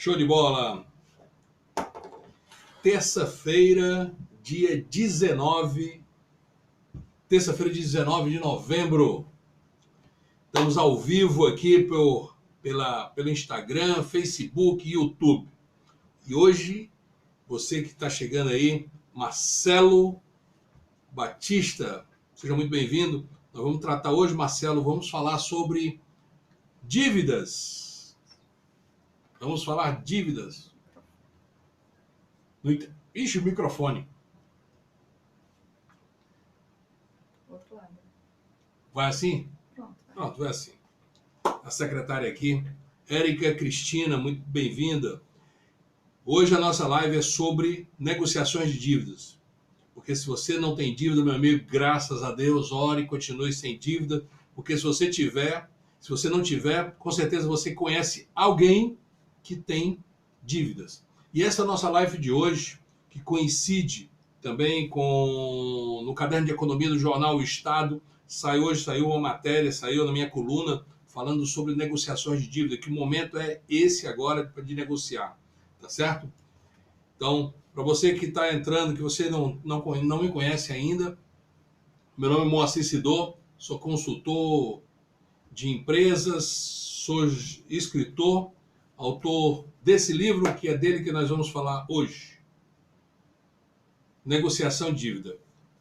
Show de bola! Terça-feira, dia 19, terça-feira, 19 de novembro. Estamos ao vivo aqui pelo Instagram, Facebook e YouTube. E hoje, você que está chegando aí, Marcelo Batista, seja muito bem-vindo. Nós vamos tratar hoje, Marcelo, vamos falar sobre dívidas. Vamos falar dívidas. Ixi, o microfone. Outro lado. Vai assim? Pronto. Pronto, vai assim. A secretária aqui, Érica Cristina, muito bem-vinda. Hoje a nossa live é sobre negociações de dívidas. Porque se você não tem dívida, meu amigo, graças a Deus, ore e continue sem dívida. Porque se você não tiver, com certeza você conhece alguém que tem dívidas. E essa nossa live de hoje, que coincide também no caderno de economia do jornal O Estado, saiu uma matéria, saiu na minha coluna, falando sobre negociações de dívida, que o momento é esse agora de negociar, tá certo? Então, para você que está entrando, que você não me conhece ainda, meu nome é Moacir Sidor, sou consultor de empresas, sou escritor, autor desse livro, que é dele que nós vamos falar hoje. Negociação de dívida.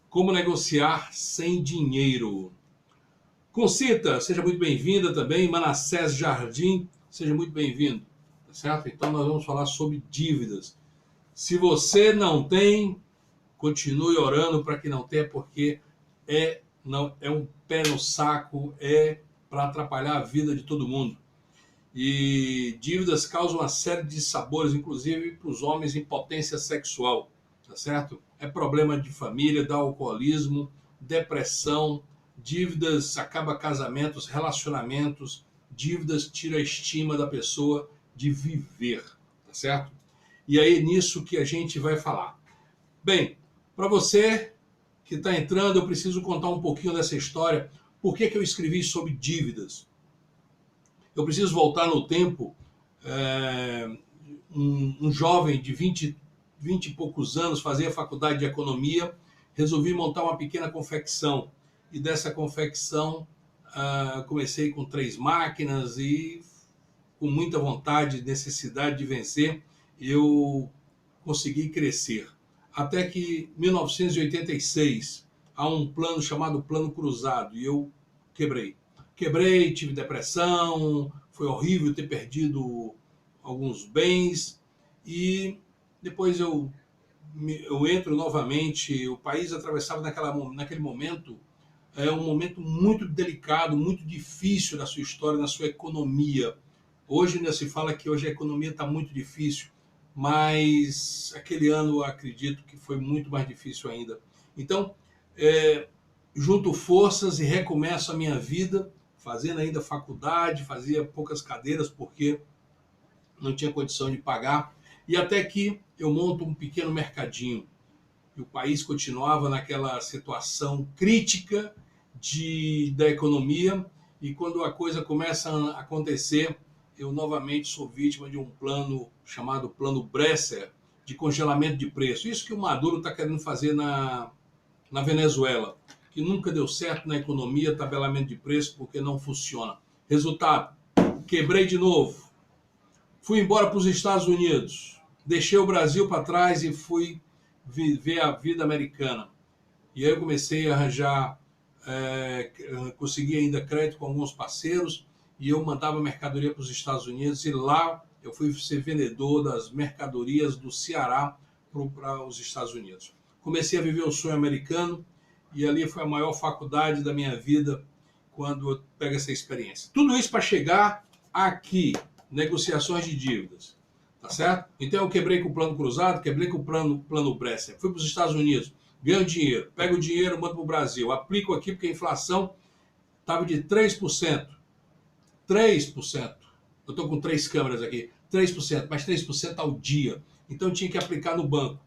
Como negociar sem dinheiro. Concita, seja muito bem-vinda também. Manassés Jardim, seja muito bem-vindo. Tá certo? Então nós vamos falar sobre dívidas. Se você não tem, continue orando para que não tenha, porque é um pé no saco, é para atrapalhar a vida de todo mundo. E dívidas causam uma série de sabores, inclusive para os homens em potência sexual, tá certo? É problema de família, dá alcoolismo, depressão, dívidas acaba casamentos, relacionamentos, dívidas tira a estima da pessoa de viver, tá certo? E aí é nisso que a gente vai falar. Bem, para você que está entrando, eu preciso contar um pouquinho dessa história. Por que eu escrevi sobre dívidas? Eu preciso voltar no tempo. Um jovem de 20 e poucos anos fazia faculdade de economia, resolvi montar uma pequena confecção. E dessa confecção, comecei com 3 máquinas e com muita vontade, necessidade de vencer, eu consegui crescer. Até que, em 1986, há um plano chamado Plano Cruzado, e eu quebrei. Tive depressão, foi horrível ter perdido alguns bens, e depois eu entro novamente. O país atravessava naquele momento um momento muito delicado, muito difícil na sua história, na sua economia. Hoje ainda se fala que hoje a economia está muito difícil, mas aquele ano eu acredito que foi muito mais difícil ainda. Então, junto forças e recomeço a minha vida, fazendo ainda faculdade, fazia poucas cadeiras porque não tinha condição de pagar, e até que eu monto um pequeno mercadinho. E o país continuava naquela situação crítica da economia, e quando a coisa começa a acontecer, eu novamente sou vítima de um plano chamado Plano Bresser, de congelamento de preço. Isso que o Maduro está querendo fazer na Venezuela, que nunca deu certo na economia, tabelamento de preço, porque não funciona. Resultado, quebrei de novo. Fui embora para os Estados Unidos, deixei o Brasil para trás e fui viver a vida americana. E aí eu comecei a arranjar, consegui ainda crédito com alguns parceiros, e eu mandava mercadoria para os Estados Unidos, e lá eu fui ser vendedor das mercadorias do Ceará para os Estados Unidos. Comecei a viver o sonho americano, e ali foi a maior faculdade da minha vida quando eu pego essa experiência. Tudo isso para chegar aqui, negociações de dívidas, tá certo? Então eu quebrei com o Plano Cruzado, quebrei com o plano Bresser, fui para os Estados Unidos, ganho dinheiro, pego o dinheiro, mando para o Brasil, aplico aqui porque a inflação estava de 3%. 3%. Eu estou com 3 câmeras aqui. 3%, mas 3% ao dia. Então eu tinha que aplicar no banco.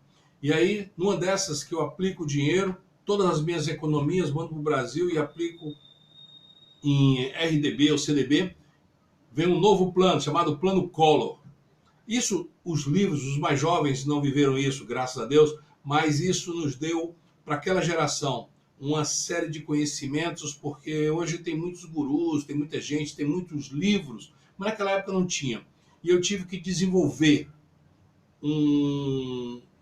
E aí, numa dessas que eu aplico o dinheiro, todas as minhas economias, mando para o Brasil e aplico em RDB ou CDB, vem um novo plano chamado Plano Collor. Isso, os livros, os mais jovens não viveram isso, graças a Deus, mas isso nos deu, para aquela geração, uma série de conhecimentos, porque hoje tem muitos gurus, tem muita gente, tem muitos livros, mas naquela época não tinha. E eu tive que desenvolver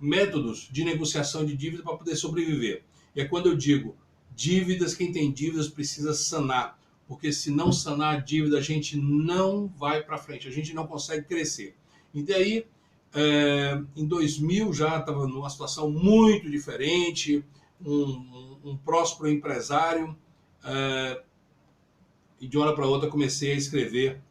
métodos de negociação de dívida para poder sobreviver. E é quando eu digo, dívidas, quem tem dívidas precisa sanar, porque se não sanar a dívida, a gente não vai para frente, a gente não consegue crescer. E daí, em 2000 já estava numa situação muito diferente, um próspero empresário, e de uma hora para outra comecei a escrever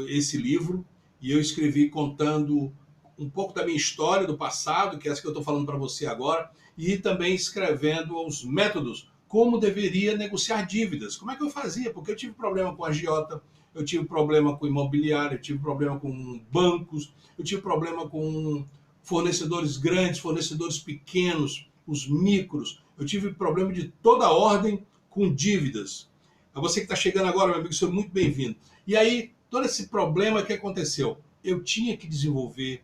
esse livro, e eu escrevi contando um pouco da minha história do passado, que é essa que eu estou falando para você agora, e também escrevendo os métodos, como deveria negociar dívidas, como é que eu fazia, porque eu tive problema com agiota, eu tive problema com imobiliário, eu tive problema com bancos, eu tive problema com fornecedores grandes, fornecedores pequenos, os micros, eu tive problema de toda ordem com dívidas. A você que está chegando agora, meu amigo, seja muito bem-vindo. E aí, todo esse problema que aconteceu, eu tinha que desenvolver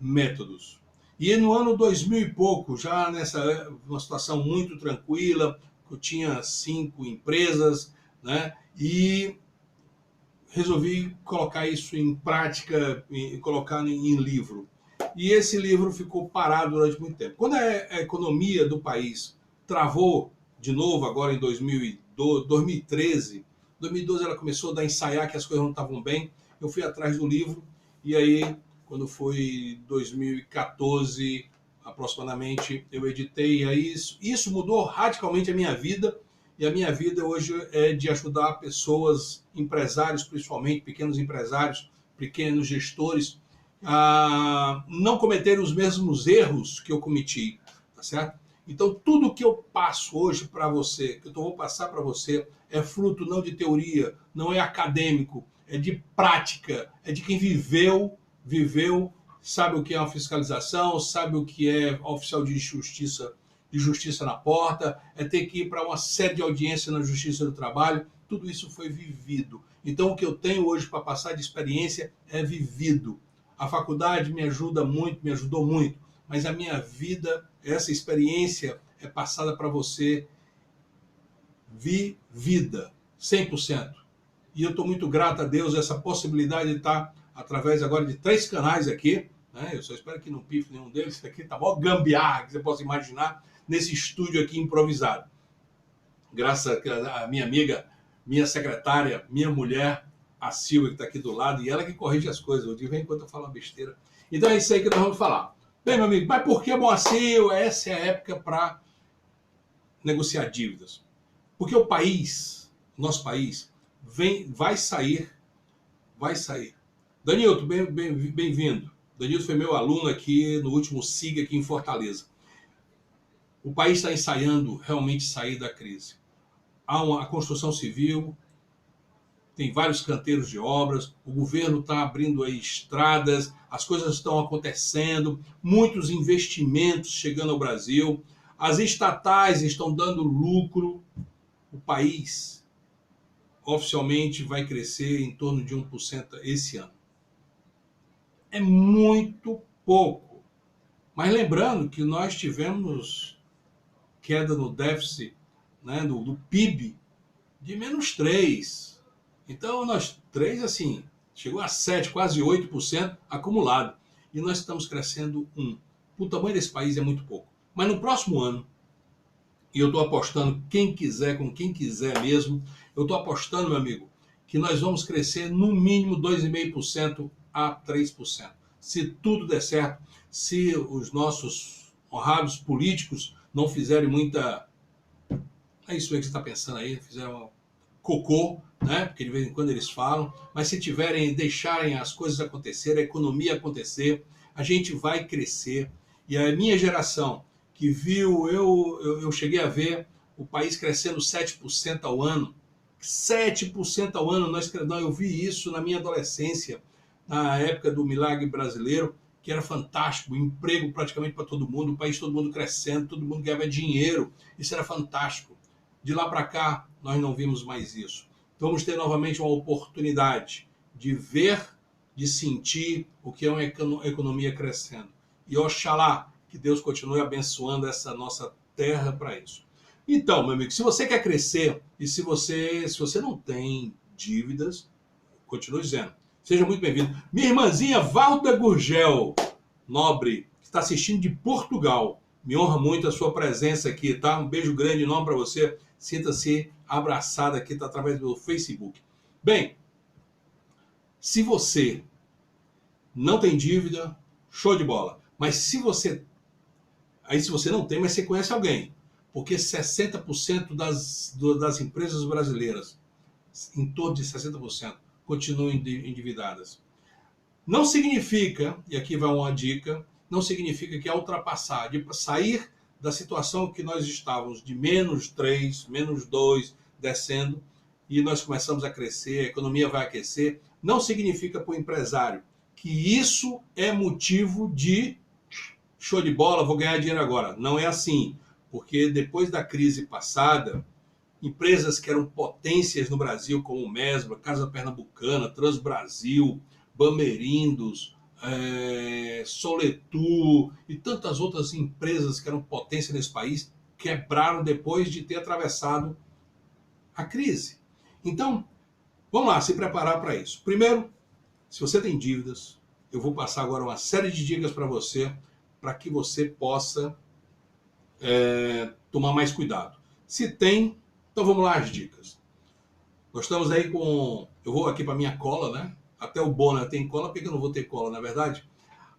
métodos. E no ano 2000 e pouco, já nessa uma situação muito tranquila, eu tinha 5 empresas, né? E resolvi colocar isso em prática, colocar em livro. E esse livro ficou parado durante muito tempo. Quando a economia do país travou de novo, agora em 2013, 2012 ela começou a dar ensaiar que as coisas não estavam bem, eu fui atrás do livro, e aí, quando foi 2014, aproximadamente, eu editei, e aí isso mudou radicalmente a minha vida, e a minha vida hoje é de ajudar pessoas, empresários principalmente, pequenos empresários, pequenos gestores, a não cometerem os mesmos erros que eu cometi, tá certo? Então, tudo que eu passo hoje para você, que eu vou passar para você, é fruto não de teoria, não é acadêmico, é de prática, é de quem viveu, sabe o que é uma fiscalização, sabe o que é oficial de justiça na porta, é ter que ir para uma série de audiências na Justiça do Trabalho, tudo isso foi vivido. Então, o que eu tenho hoje para passar de experiência é vivido. A faculdade me ajuda muito, me ajudou muito, mas a minha vida, essa experiência é passada para você vivida, 100%. E eu estou muito grato a Deus essa possibilidade de estar através agora de 3 canais aqui, né? Eu só espero que não pife nenhum deles, isso aqui tá mó gambiarra, que você possa imaginar, nesse estúdio aqui improvisado. Graças à minha amiga, minha secretária, minha mulher, a Silvia, que está aqui do lado, e ela que corrige as coisas. Eu digo, vem enquanto eu falo uma besteira. Então é isso aí que nós vamos falar. Bem, meu amigo, mas por que, Moacir, essa é a época para negociar dívidas? Porque o país, nosso país, vai sair. Danilton, bem-vindo. Danilton foi meu aluno aqui no último SIG aqui em Fortaleza. O país está ensaiando realmente sair da crise. Há a construção civil, tem vários canteiros de obras, o governo está abrindo aí estradas, as coisas estão acontecendo, muitos investimentos chegando ao Brasil, as estatais estão dando lucro, o país oficialmente vai crescer em torno de 1% esse ano. É muito pouco. Mas lembrando que nós tivemos queda no déficit, né, do PIB de -3%. Então, nós 3, assim, chegou a 7, quase 8% acumulado. E nós estamos crescendo 1%. O tamanho desse país é muito pouco. Mas no próximo ano, e eu estou apostando, quem quiser, com quem quiser mesmo, eu estou apostando, meu amigo, que nós vamos crescer no mínimo 2,5% a 3%. Se tudo der certo, se os nossos honrados políticos não fizerem muita... É isso aí que você está pensando aí, fizeram cocô, né? Porque de vez em quando eles falam, mas se deixarem as coisas acontecerem, a economia acontecer, a gente vai crescer. E a minha geração, que viu, eu cheguei a ver o país crescendo 7% ao ano, 7% ao ano, eu vi isso na minha adolescência, na época do Milagre Brasileiro, que era fantástico, emprego praticamente para todo mundo, o país todo mundo crescendo, todo mundo ganhava dinheiro, isso era fantástico. De lá para cá, nós não vimos mais isso. Vamos ter novamente uma oportunidade de ver, de sentir o que é uma economia crescendo. E oxalá que Deus continue abençoando essa nossa terra para isso. Então, meu amigo, se você quer crescer e se você não tem dívidas, continue dizendo. Seja muito bem-vindo. Minha irmãzinha Valda Gurgel, nobre, que está assistindo de Portugal. Me honra muito a sua presença aqui, tá? Um beijo grande enorme para você. Sinta-se abraçada aqui, tá, através do Facebook. Bem, se você não tem dívida, show de bola. Mas se você não tem, mas você conhece alguém. Porque 60% das empresas brasileiras, em torno de 60%, continuam endividadas. Não significa, e aqui vai uma dica, não significa que ao ultrapassar, de sair da situação que nós estávamos, de -3, -2, descendo, e nós começamos a crescer, a economia vai aquecer, não significa para o empresário que isso é motivo de show de bola, vou ganhar dinheiro agora. Não é assim, porque depois da crise passada, empresas que eram potências no Brasil, como Mesbla, Casa Pernambucana, Transbrasil, Bamerindos, Soletur e tantas outras empresas que eram potência nesse país, quebraram depois de ter atravessado a crise. Então, vamos lá, se preparar para isso. Primeiro, se você tem dívidas, eu vou passar agora uma série de dicas para você, para que você possa tomar mais cuidado. Se tem, então vamos lá as dicas. Nós estamos aí com... Eu vou aqui para minha cola, né? Até o Bonner tem cola, por que eu não vou ter cola, na verdade?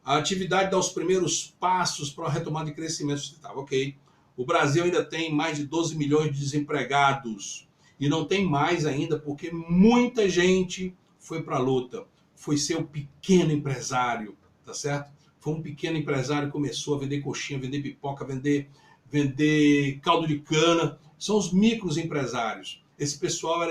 A atividade dá os primeiros passos para a retomada de crescimento sustentável. Ok. O Brasil ainda tem mais de 12 milhões de desempregados. E não tem mais ainda, porque muita gente foi para a luta. Foi ser o pequeno empresário, tá certo? Foi um pequeno empresário que começou a vender coxinha, vender pipoca, vender caldo de cana. São os microempresários. Esse pessoal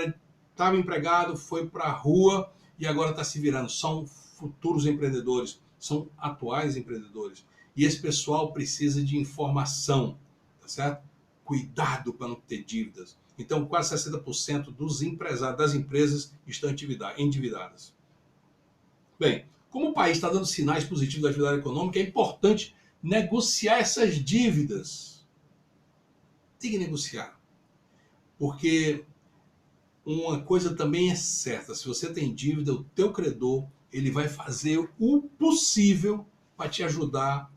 estava empregado, foi para a rua e agora está se virando. São futuros empreendedores, são atuais empreendedores. E esse pessoal precisa de informação, tá certo? Cuidado para não ter dívidas. Então, quase 60% dos empresários, das empresas estão endividadas. Bem, como o país está dando sinais positivos da atividade econômica, é importante negociar essas dívidas. Tem que negociar. Porque uma coisa também é certa, se você tem dívida, o teu credor, ele vai fazer o possível para te ajudar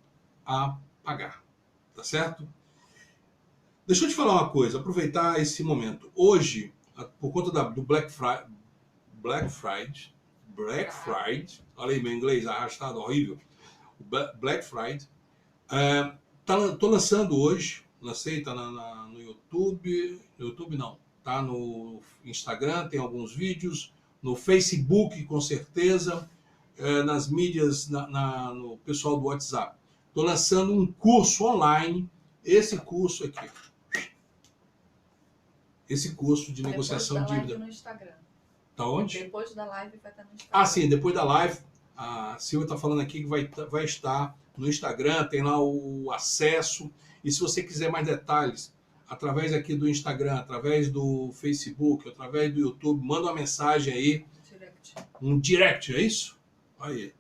a pagar. Tá certo? Deixa eu te falar uma coisa, aproveitar esse momento. Hoje, por conta do Black Friday, olha aí meu inglês arrastado, horrível. Black Friday. Tô lançando hoje, tá no YouTube, não, tá no Instagram, tem alguns vídeos, no Facebook com certeza, nas mídias, no pessoal do WhatsApp. Tô lançando um curso online, esse curso aqui. Esse curso de negociação de dívida. No Instagram. Tá onde? Depois da live vai estar no Instagram. Ah, sim, depois da live, a Silvia está falando aqui que vai estar no Instagram, tem lá o acesso. E se você quiser mais detalhes, através aqui do Instagram, através do Facebook, através do YouTube, manda uma mensagem aí. Direct. Um direct, é isso? Aí.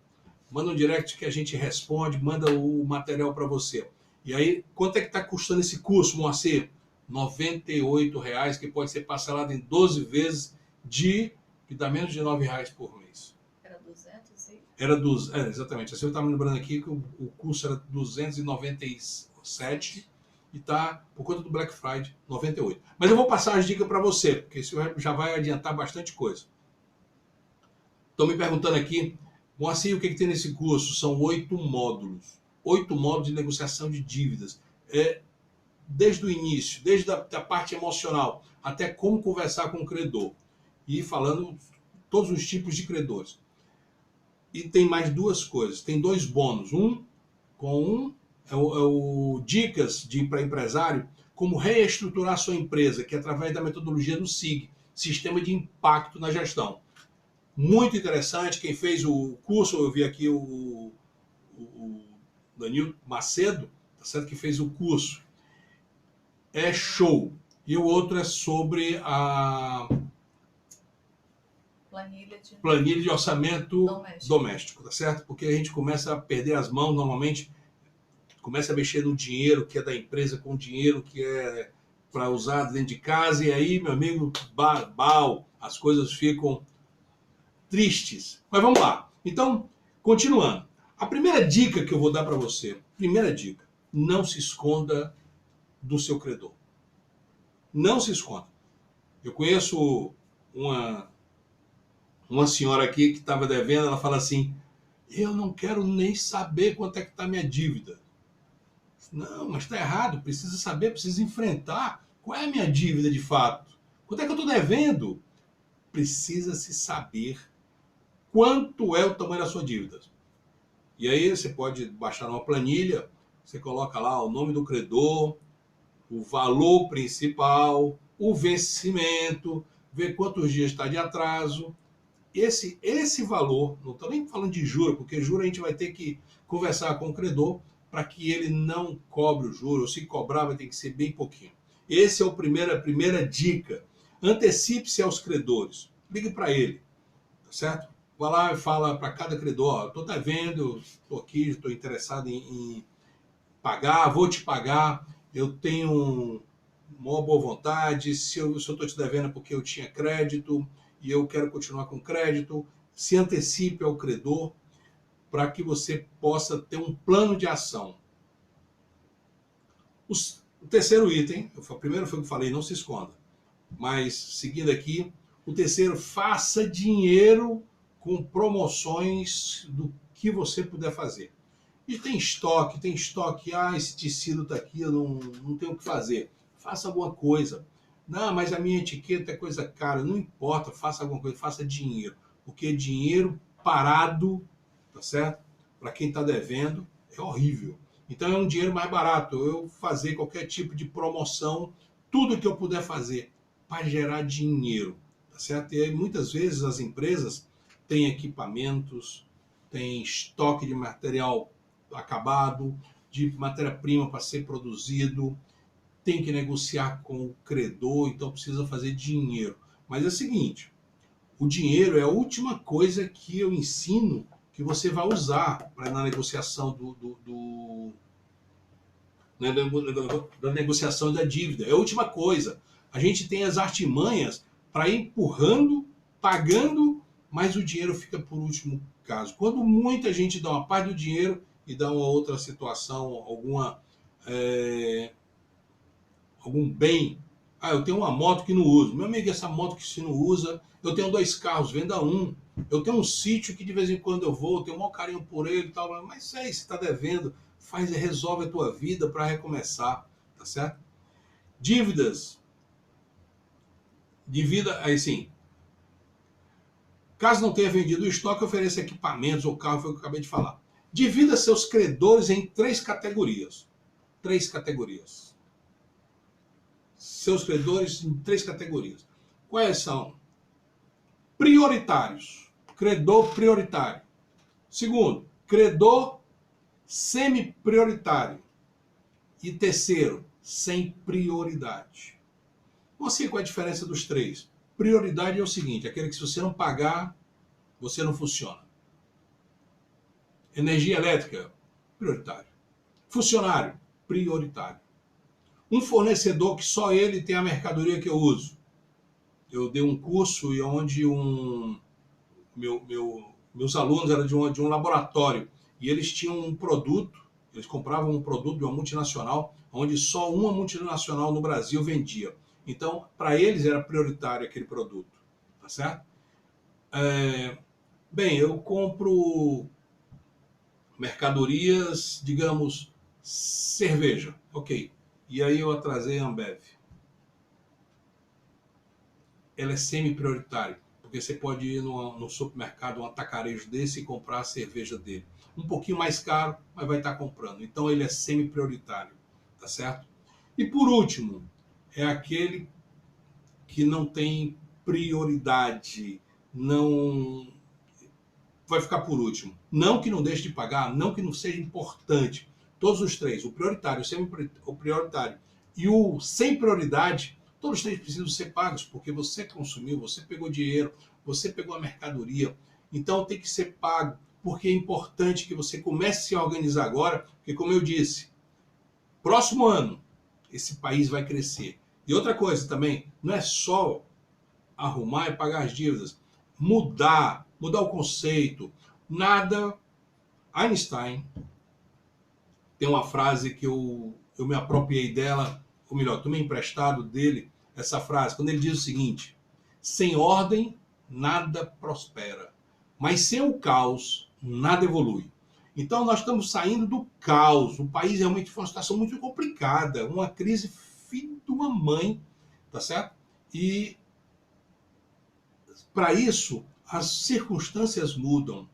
Manda um direct que a gente responde, manda o material para você. E aí, quanto é que está custando esse curso, Moacir? R$ 98,00, que pode ser parcelado em 12 vezes que dá menos de R$ 9,00 por mês. Era 200, hein? Exatamente. Você está me lembrando aqui que o curso era 297 e está, por conta do Black Friday, 98. Mas eu vou passar as dicas para você, porque isso já vai adiantar bastante coisa. Estão me perguntando aqui, Moacir, o que tem nesse curso? São 8 módulos. 8 módulos de negociação de dívidas. Desde o início, desde a parte emocional, até como conversar com o credor. E falando todos os tipos de credores. E tem mais duas coisas. Tem 2 bônus. É o dicas para empresário, como reestruturar sua empresa, que é através da metodologia do SIG, Sistema de Impacto na Gestão. Muito interessante. Quem fez o curso, eu vi aqui o Danilo Macedo, tá certo, que fez o curso. É show. E o outro é sobre planilha de orçamento Doméstico. doméstico, tá certo? Porque a gente começa a perder as mãos, normalmente, começa a mexer no dinheiro que é da empresa com o dinheiro que é para usar dentro de casa, e aí, meu amigo, as coisas ficam tristes. Mas vamos lá. Então, continuando. A primeira dica que eu vou dar para você, primeira dica, não se esconda do seu credor. Não se esconda. Eu conheço uma senhora aqui que estava devendo, ela fala assim, eu não quero nem saber quanto é que está minha dívida. Não, mas está errado, precisa saber, precisa enfrentar. Qual é a minha dívida de fato? Quanto é que eu estou devendo? Precisa se saber quanto é o tamanho da sua dívida. E aí você pode baixar uma planilha, você coloca lá o nome do credor, o valor principal, o vencimento, ver quantos dias está de atraso. Esse valor, não estou nem falando de juro, porque juro a gente vai ter que conversar com o credor para que ele não cobre o juro, ou se cobrar vai ter que ser bem pouquinho. Esse é a primeira dica. Antecipe-se aos credores. Ligue para ele, tá certo? Vai lá e fala para cada credor, estou devendo, estou aqui, estou interessado em pagar, vou te pagar, eu tenho uma boa vontade, se eu estou te devendo é porque eu tinha crédito e eu quero continuar com crédito, se antecipe ao credor para que você possa ter um plano de ação. O terceiro item, o primeiro foi o que eu falei, não se esconda, mas seguindo aqui, o terceiro, faça dinheiro com promoções do que você puder fazer. E tem estoque, esse tecido está aqui, eu não tenho o que fazer. Faça alguma coisa. Não, mas a minha etiqueta é coisa cara. Não importa, faça alguma coisa, faça dinheiro. Porque dinheiro parado, tá certo? Para quem está devendo, é horrível. Então é um dinheiro mais barato. Eu fazer qualquer tipo de promoção, tudo que eu puder fazer para gerar dinheiro, tá certo? E aí, muitas vezes as empresas têm equipamentos, têm estoque de material acabado, de matéria-prima para ser produzido, tem que negociar com o credor, então precisa fazer dinheiro. Mas é o seguinte, o dinheiro é a última coisa que eu ensino que você vai usar na negociação da negociação da dívida. É a última coisa. A gente tem as artimanhas para ir empurrando, pagando, mas o dinheiro fica por último caso. Quando muita gente dá uma parte do dinheiro e dá uma outra situação, algum bem. Ah, eu tenho uma moto que não uso. Meu amigo, essa moto que você não usa, eu tenho 2 carros, venda um. Eu tenho um sítio que de vez em quando eu vou, tenho um maior carinho por ele e tal, mas isso aí, você está devendo, resolve a tua vida para recomeçar, tá certo? Dívidas. Dívida, aí sim. Caso não tenha vendido o estoque, ofereça equipamentos ou carro, foi o que eu acabei de falar. Divida seus credores em 3 categorias. 3 categorias. Seus credores em 3 categorias. Quais são? Prioritários. Credor prioritário. Segundo, credor semi-prioritário. E terceiro, sem prioridade. Você, qual é a diferença dos 3? Prioridade é o seguinte, aquele que se você não pagar, você não funciona. Energia elétrica, prioritário. Funcionário, prioritário. Um fornecedor que só ele tem a mercadoria que eu uso. Eu dei um curso e onde meus alunos eram de um laboratório e eles tinham um produto, eles compravam um produto de uma multinacional, onde só uma multinacional no Brasil vendia. Então, para eles era prioritário aquele produto, tá certo? Bem, eu compro mercadorias, digamos, cerveja, ok. E aí eu atrasei a Ambev. Ela é semi-prioritária, porque você pode ir no supermercado, um atacarejo desse e comprar a cerveja dele. Um pouquinho mais caro, mas vai estar comprando. Então ele é semi-prioritário, tá certo? E por último, é aquele que não tem prioridade, não vai ficar por último. Não que não deixe de pagar, não que não seja importante. Todos os 3, o prioritário, o prioritário e o sem prioridade, todos os 3 precisam ser pagos, porque você consumiu, você pegou dinheiro, você pegou a mercadoria, então tem que ser pago, porque é importante que você comece a se organizar agora, porque como eu disse, próximo ano, esse país vai crescer. E outra coisa também, não é só arrumar e pagar as dívidas, mudar o conceito. Nada. Einstein tem uma frase que eu me apropriei dela, ou melhor, tomei emprestado dele, essa frase, quando ele diz o seguinte: sem ordem, nada prospera, mas sem o caos, nada evolui. Então nós estamos saindo do caos, o país realmente foi uma situação muito complicada, uma crise filho de uma mãe, tá certo? E para isso, as circunstâncias mudam.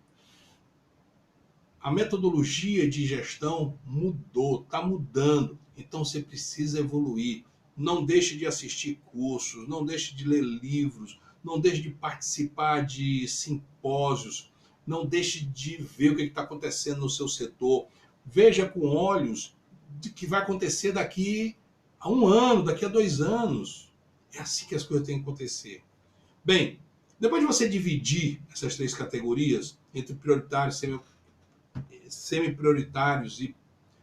A metodologia de gestão mudou, está mudando. Então você precisa evoluir. Não deixe de assistir cursos, não deixe de ler livros, não deixe de participar de simpósios, não deixe de ver o que está acontecendo no seu setor. Veja com olhos de que vai acontecer daqui a 1 ano, daqui a 2 anos. É assim que as coisas têm que acontecer. Bem, depois de você dividir essas 3 categorias entre prioritários, semi-prioritários e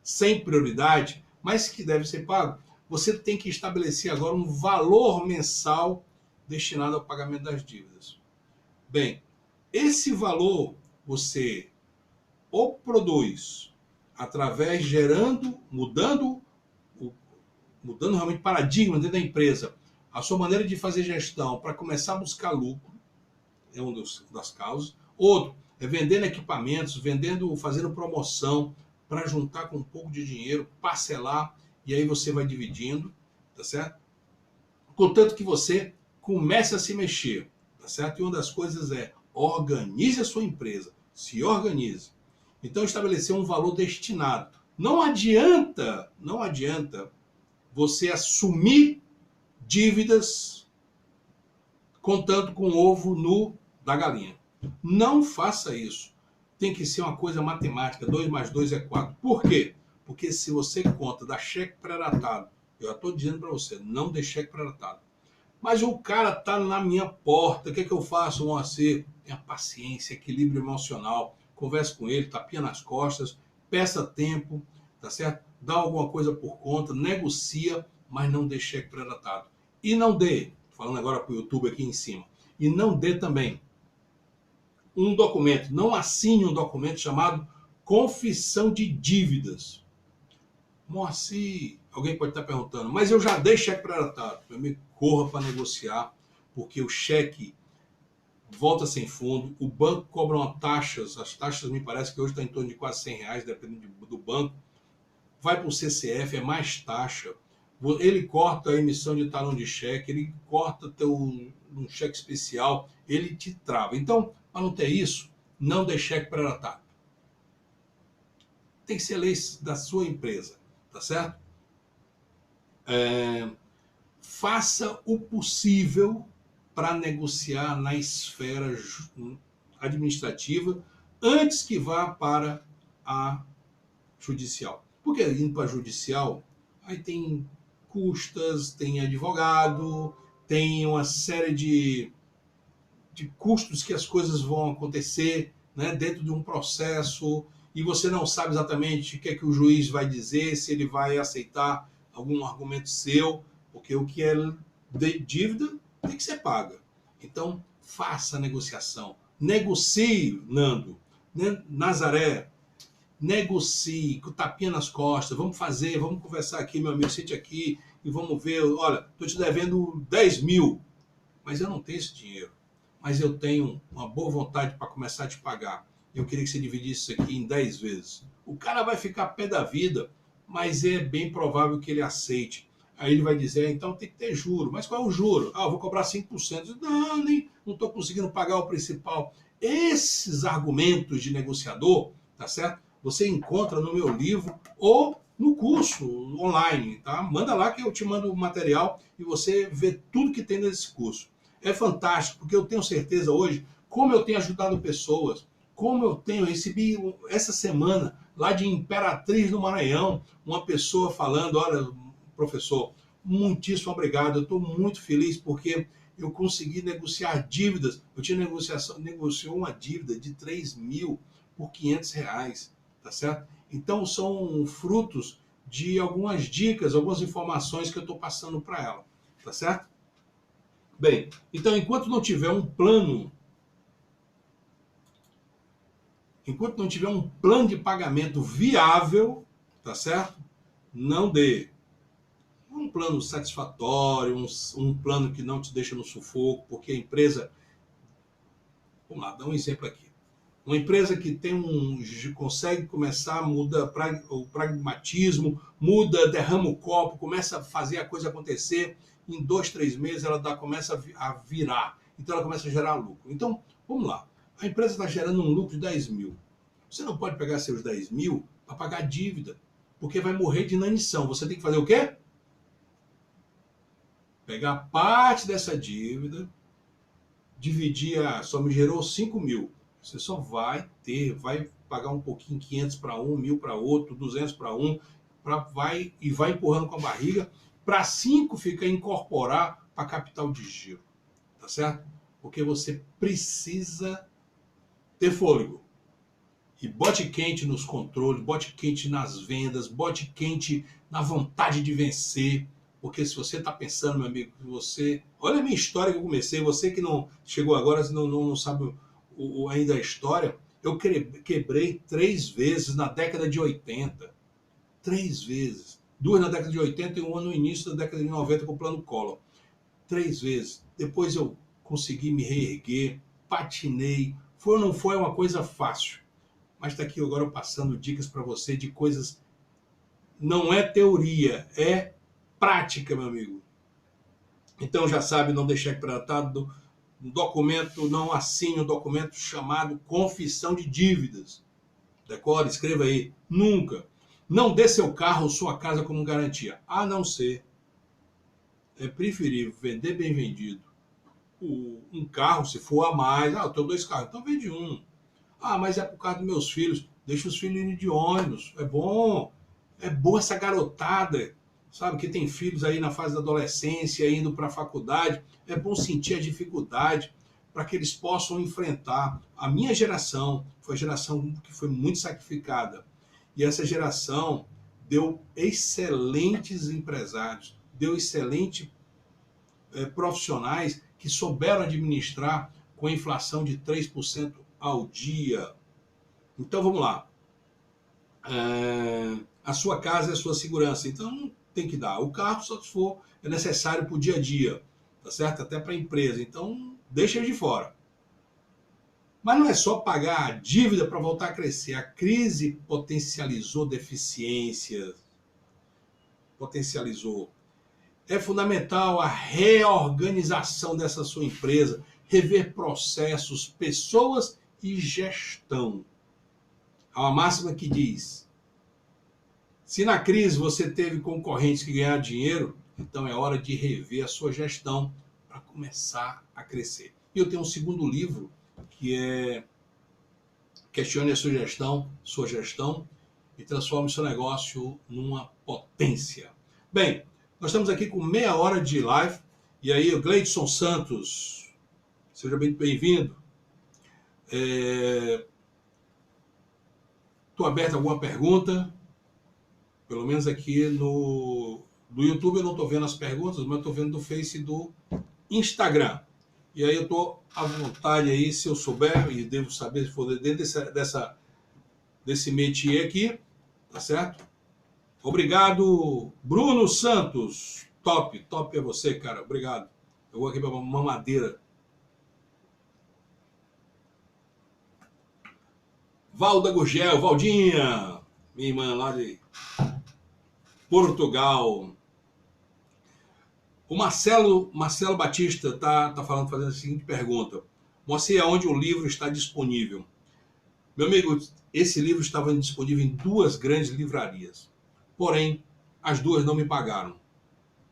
sem prioridade, mas que deve ser pago, você tem que estabelecer agora um valor mensal destinado ao pagamento das dívidas. Bem, esse valor você ou produz através mudando realmente paradigma dentro da empresa, a sua maneira de fazer gestão para começar a buscar lucro, é uma das causas. Outro é vendendo equipamentos, fazendo promoção para juntar com um pouco de dinheiro, parcelar, e aí você vai dividindo, tá certo? Contanto que você comece a se mexer, tá certo? E uma das coisas é organize a sua empresa, se organize. Então estabelecer um valor destinado. Não adianta você assumir dívidas contando com o ovo nu da galinha. Não faça isso. Tem que ser uma coisa matemática. 2 mais 2 é 4. Por quê? Porque se você conta, dá cheque pré-datado, eu já estou dizendo para você, não dê cheque pré-datado. Mas o cara está na minha porta, o que é que eu faço, Moacir? Tenha paciência, equilíbrio emocional, converse com ele, tapinha nas costas, peça tempo, tá certo? Dá alguma coisa por conta, negocia, mas não dê cheque pré-datado. E não dê, falando agora para o YouTube aqui em cima, e não dê também um documento, não assine um documento chamado confissão de dívidas. Moacir, alguém pode estar perguntando, mas eu já dei cheque pré-datado. Me corra para negociar, porque o cheque volta sem fundo, o banco cobra uma taxas, as taxas me parece que hoje está em torno de quase R$100, dependendo do banco. Vai para o CCF, é mais taxa. Ele corta a emissão de talão de cheque, ele corta um cheque especial, ele te trava. Então, para não ter isso, não dê cheque pré-datado. Tem que ser lei da sua empresa, tá certo? Faça o possível para negociar na esfera administrativa antes que vá para a judicial. Porque indo para a judicial, aí tem custas, tem advogado, tem uma série de custos que as coisas vão acontecer, né, dentro de um processo, e você não sabe exatamente o que é que o juiz vai dizer, se ele vai aceitar algum argumento seu, porque o que é de dívida tem que ser paga. Então, faça a negociação. Negocie, Nando. Nazaré, negocie, com tapinha nas costas. Vamos conversar aqui, meu amigo, sente aqui e vamos ver. Olha, estou te devendo 10 mil, mas eu não tenho esse dinheiro. Mas eu tenho uma boa vontade para começar a te pagar. Eu queria que você dividisse isso aqui em 10 vezes. O cara vai ficar pé da vida, mas é bem provável que ele aceite. Aí ele vai dizer, então tem que ter juro. Mas qual é o juro? Eu vou cobrar 5%. Não estou conseguindo pagar o principal. Esses argumentos de negociador, tá certo? Você encontra no meu livro ou no curso online, tá? Manda lá que eu te mando o material e você vê tudo que tem nesse curso. É fantástico, porque eu tenho certeza hoje, como eu tenho ajudado pessoas, como eu recebi essa semana, lá de Imperatriz do Maranhão, uma pessoa falando, olha, professor, muitíssimo obrigado, eu estou muito feliz porque eu consegui negociar dívidas. Eu tinha negociou uma dívida de 3 mil por R$ 500, tá certo? Então, são frutos de algumas dicas, algumas informações que eu estou passando para ela, tá certo? Bem, então, enquanto não tiver um plano de pagamento viável, tá certo? Não dê. Um plano satisfatório, um plano que não te deixa no sufoco, porque a empresa... Vamos lá, dar um exemplo aqui. Uma empresa que consegue começar, muda o pragmatismo, muda, derrama o copo, começa a fazer a coisa acontecer, em 2, 3 meses ela começa a virar. Então ela começa a gerar lucro. Então, vamos lá. A empresa está gerando um lucro de 10 mil. Você não pode pegar seus 10 mil para pagar dívida, porque vai morrer de inanição. Você tem que fazer o quê? Pegar parte dessa dívida, dividir, só me gerou 5 mil. Você só vai pagar um pouquinho, 500 para um, 1.000 para outro, 200 para um, vai empurrando com a barriga, para 5 fica incorporar para capital de giro, tá certo? Porque você precisa ter fôlego. E bote quente nos controles, bote quente nas vendas, bote quente na vontade de vencer. Porque se você está pensando, meu amigo, olha a minha história que eu comecei, você que não chegou agora, não sabe ainda a história, eu quebrei 3 vezes na década de 80. 3 vezes. 2 na década de 80 e 1 no início da década de 90 com o plano Collor. 3 vezes. Depois eu consegui me reerguer, patinei. Foi ou não foi uma coisa fácil. Mas está aqui agora passando dicas para você de coisas... Não é teoria, é prática, meu amigo. Então já sabe, não deixar tratado um documento, não assine um documento chamado confissão de dívidas. Decore, escreva aí. Nunca. Não dê seu carro ou sua casa como garantia. A não ser, é preferível vender bem vendido. Um carro, se for a mais, eu tenho 2 carros, então vende um. Mas é por causa dos meus filhos. Deixa os filhos irem de ônibus. É bom essa garotada, sabe, que tem filhos aí na fase da adolescência, indo para a faculdade. É bom sentir a dificuldade para que eles possam enfrentar. A minha geração foi a geração que foi muito sacrificada. E essa geração deu excelentes empresários, deu excelentes profissionais que souberam administrar com a inflação de 3% ao dia. Então vamos lá. A sua casa é a sua segurança, então não tem que dar. O carro só se for necessário para o dia a dia, tá certo? Até para a empresa, então deixa ele de fora. Mas não é só pagar a dívida para voltar a crescer. A crise potencializou deficiências, É fundamental a reorganização dessa sua empresa, rever processos, pessoas e gestão. Há uma máxima que diz: se na crise você teve concorrentes que ganharam dinheiro, então é hora de rever a sua gestão para começar a crescer. E eu tenho um segundo livro que é Questione a sua gestão e transforme seu negócio numa potência. Bem, nós estamos aqui com meia hora de live. E aí, o Gleidson Santos, seja bem-vindo. Estou aberto a alguma pergunta. Pelo menos aqui do YouTube eu não estou vendo as perguntas, mas estou vendo do Face e do Instagram. E aí eu estou à vontade aí, se eu souber, e devo saber se for dentro desse métier aqui, tá certo? Obrigado, Bruno Santos. Top é você, cara. Obrigado. Eu vou aqui para uma mamadeira. Valda Gurgel, Valdinha, minha irmã lá de Portugal. O Marcelo Batista fazendo a seguinte pergunta: Moacir, aonde o livro está disponível? Meu amigo, esse livro estava disponível em 2 grandes livrarias. Porém, as 2 não me pagaram,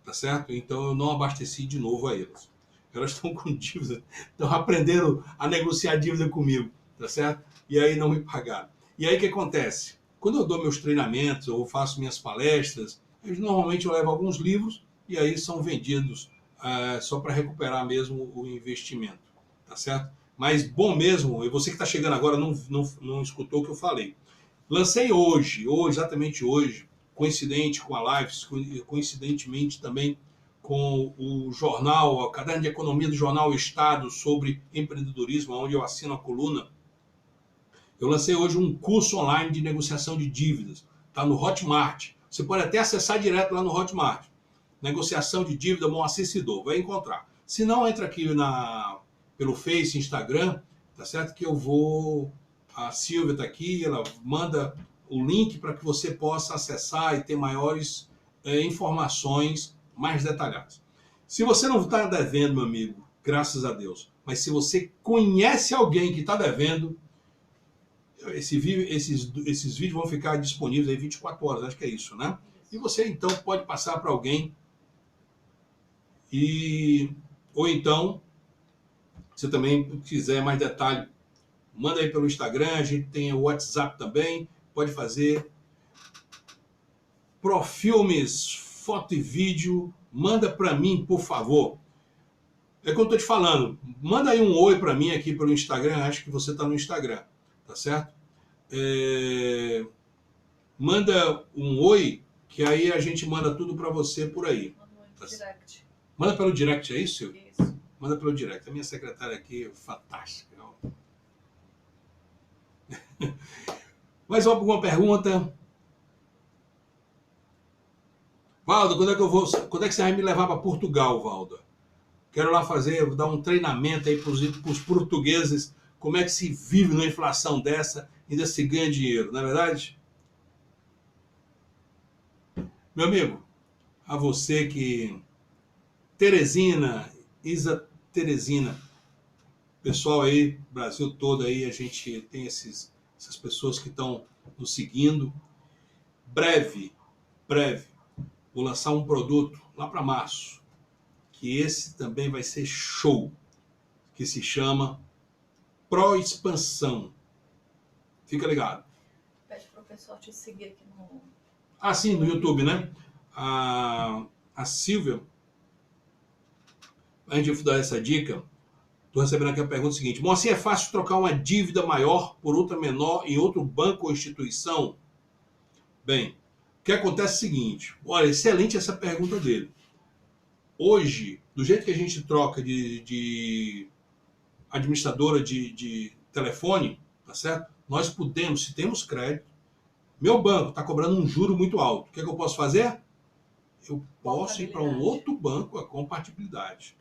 tá certo? Então eu não abasteci de novo a elas. Elas estão com dívida, estão aprendendo a negociar dívida comigo, tá certo? E aí não me pagaram. E aí o que acontece? Quando eu dou meus treinamentos ou faço minhas palestras, normalmente eu levo alguns livros e aí são vendidos só para recuperar mesmo o investimento, tá certo? Mas bom mesmo, e você que está chegando agora não escutou o que eu falei. Lancei hoje, exatamente hoje, coincidente com a live, coincidentemente também com o jornal, o caderno de economia do jornal Estado sobre empreendedorismo, onde eu assino a coluna. Eu lancei hoje um curso online de negociação de dívidas. Está no Hotmart. Você pode até acessar direto lá no Hotmart. Negociação de dívida, Moacir Sidor, vai encontrar. Se não, entra aqui pelo Face, Instagram, tá certo? Que eu vou... A Silvia está aqui, ela manda o link para que você possa acessar e ter maiores informações mais detalhadas. Se você não está devendo, meu amigo, graças a Deus, mas se você conhece alguém que está devendo, esses vídeos vão ficar disponíveis aí 24 horas, acho que é isso, né? E você então pode passar para alguém ou então, se também quiser mais detalhe, manda aí pelo Instagram, a gente tem o WhatsApp também, pode fazer Profilmes, foto e vídeo, manda para mim, por favor. É como eu estou te falando, manda aí um oi para mim aqui pelo Instagram, acho que você está no Instagram, tá certo? Manda um oi, que aí a gente manda tudo para você por aí. Manda direct. Manda pelo direct, é isso? Isso. Manda pelo direct. A minha secretária aqui é fantástica. Mais alguma pergunta? Valdo, quando é que você vai me levar para Portugal, Valdo? Quero lá dar um treinamento aí para os portugueses, como é que se vive numa inflação dessa e ainda se ganha dinheiro, não é verdade? Meu amigo, a você que... Teresina, Isa Teresina, pessoal aí, Brasil todo aí, a gente tem essas pessoas que estão nos seguindo. Breve, vou lançar um produto lá para março, que esse também vai ser show, que se chama Pro Expansão. Fica ligado. Pede para o pessoal te seguir aqui no... Ah, sim, no YouTube, né? A Silvia, antes de dar essa dica, estou recebendo aqui a pergunta seguinte: Moacir, é fácil trocar uma dívida maior por outra menor em outro banco ou instituição? Bem, o que acontece é o seguinte, olha, excelente essa pergunta dele. Hoje, do jeito que a gente troca de administradora de telefone, tá certo? Nós podemos, se temos crédito, meu banco está cobrando um juro muito alto. O que é que eu posso fazer? Eu posso ir para um outro banco, a compatibilidade.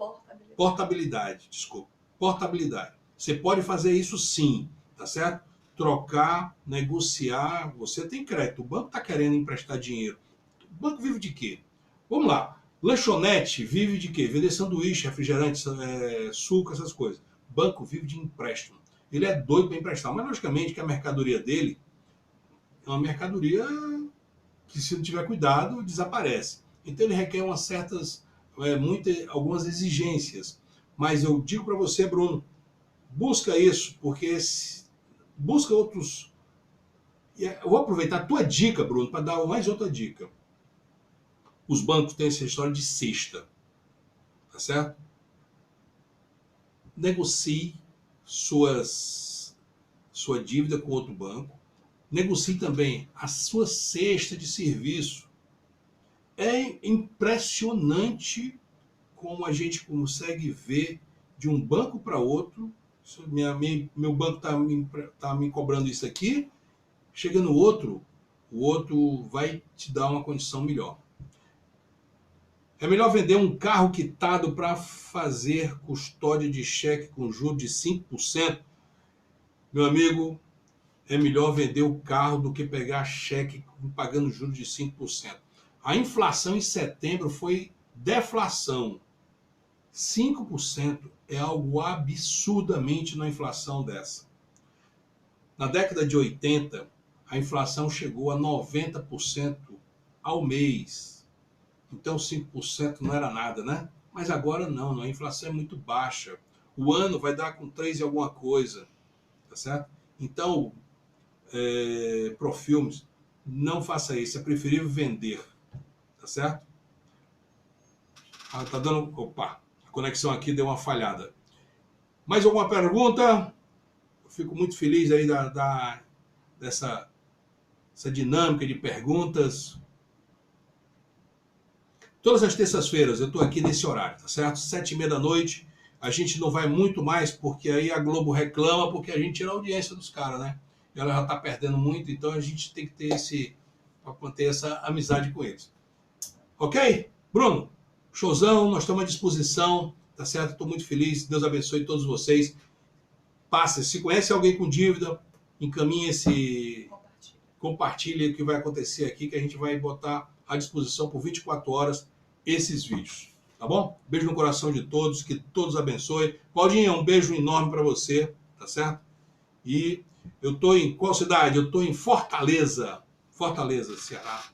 Portabilidade, desculpa. Portabilidade. Você pode fazer isso sim, tá certo? Trocar, negociar, você tem crédito. O banco está querendo emprestar dinheiro. O banco vive de quê? Vamos lá. Lanchonete vive de quê? Vender sanduíche, refrigerante, suco, essas coisas. Banco vive de empréstimo. Ele é doido para emprestar, mas logicamente que a mercadoria dele é uma mercadoria que, se não tiver cuidado, desaparece. Então ele requer algumas exigências. Mas eu digo para você, Bruno, busca isso, porque busca outros... Eu vou aproveitar a tua dica, Bruno, para dar mais outra dica. Os bancos têm essa história de cesta, tá certo? Negocie sua dívida com outro banco. Negocie também a sua cesta de serviço. É impressionante como a gente consegue ver de um banco para outro. Meu banco tá me cobrando isso aqui. Chega no outro, o outro vai te dar uma condição melhor. É melhor vender um carro quitado para fazer custódia de cheque com juros de 5%? Meu amigo, é melhor vender o carro do que pegar cheque pagando juros de 5%. A inflação em setembro foi deflação. 5% é algo absurdamente na inflação dessa. Na década de 80, a inflação chegou a 90% ao mês. Então 5% não era nada, né? Mas agora não, a inflação é muito baixa. O ano vai dar com 3 e alguma coisa, tá certo? Então, Profilmes, não faça isso, é preferível vender, tá certo? Ah, tá dando... Opa, a conexão aqui deu uma falhada. Mais alguma pergunta? Eu fico muito feliz aí dessa dinâmica de perguntas. Todas as terças-feiras eu estou aqui nesse horário, tá certo? 7h30 da noite. A gente não vai muito mais, porque aí a Globo reclama, porque a gente tira a audiência dos caras, né? E ela já está perdendo muito, então a gente tem que ter para manter essa amizade com eles. Ok? Bruno, showzão, nós estamos à disposição, tá certo? Estou muito feliz, Deus abençoe todos vocês. Passa, se conhece alguém com dívida, encaminhe compartilhe o que vai acontecer aqui, que a gente vai botar à disposição por 24 horas esses vídeos. Tá bom? Beijo no coração de todos, que todos abençoe. Claudinha, um beijo enorme para você, tá certo? E eu tô em qual cidade? Eu tô em Fortaleza, Ceará.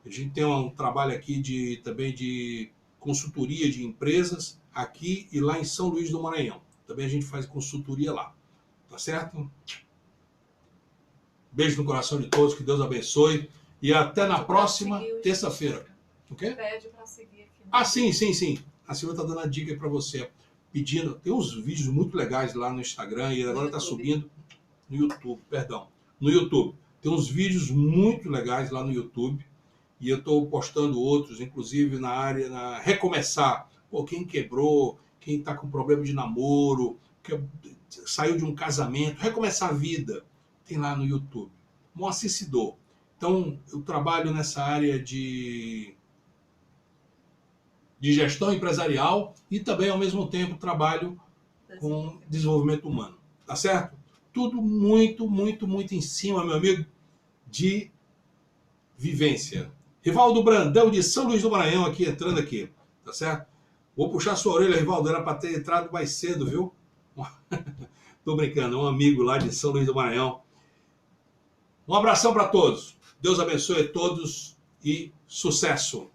A gente tem um trabalho aqui também de consultoria de empresas aqui e lá em São Luís do Maranhão. Também a gente faz consultoria lá, tá certo? Beijo no coração de todos, que Deus abençoe. E até na próxima terça-feira. O quê? Pede para seguir aqui. Ah, sim. A Silvia está dando a dica para você. Pedindo. Tem uns vídeos muito legais lá no Instagram e agora está subindo no YouTube, perdão. No YouTube. Tem uns vídeos muito legais lá no YouTube. E eu estou postando outros, inclusive na área, recomeçar. Pô, quem quebrou, quem está com problema de namoro, saiu de um casamento, recomeçar a vida. Tem lá no YouTube. Moacir Sidor. Então, eu trabalho nessa área de gestão empresarial e também, ao mesmo tempo, trabalho com desenvolvimento humano. Tá certo? Tudo muito, muito, muito em cima, meu amigo, de vivência. Rivaldo Brandão, de São Luís do Maranhão, aqui, entrando aqui. Tá certo? Vou puxar sua orelha, Rivaldo. Era para ter entrado mais cedo, viu? Tô brincando, é um amigo lá de São Luís do Maranhão. Um abração para todos. Deus abençoe a todos e sucesso!